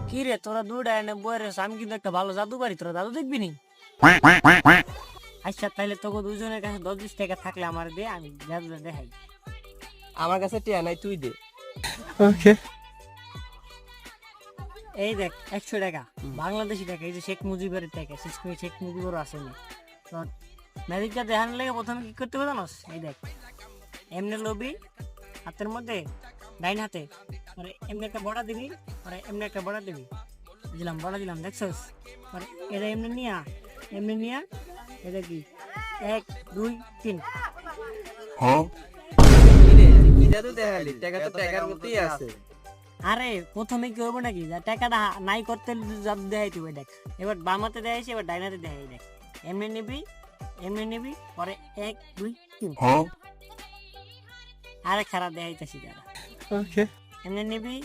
কি রে তোরা দুইটা এনে বইরে আমি কিন্তু একটা ভালো জাদু পারি, তোরা জাদু দেখবি নি? আচ্ছা তাইলে তোকে দুজনের কাছে 10-20 টাকা থাকলে আমার দে, আমি জাদুটা দেখাই। আমার কাছে টিয়া নাই, তুই দে। এই দেখ 100 টাকা বাংলাদেশি টাকা, এই যে শেখ মুজিবের টাকা, শেখ মুজিবুর আসেনি। তো ম্যাজিকটা দেখানোর লেগে প্রথমে কি করতে হবে জানোস? এই দেখ এমনি লবি হাতের মধ্যে, ডাইন হাতে মানে এমনি একটা বড়া দিবি, মানে এমনি একটা বড়া দিবি, দিলাম বড়া দিলাম, দেখছস? মানে এটা এমনি নিয়া এটা কি 1 2 3। কি জাদু দেখালি? টাকা তো টাকার মতোই আছে। আরে প্রথমে কি হইব নাকি, যা টাকাটা নাই করতে জাদু দেখাই তুই। দেখ এবার বামাতে দেখাইছি, এবার ডাইনাতে দেখাই। দেখ এমনি নিবি পরে 1 2 3। আরে খারাপ দেখাইতেছি যারা। এমনি নিবি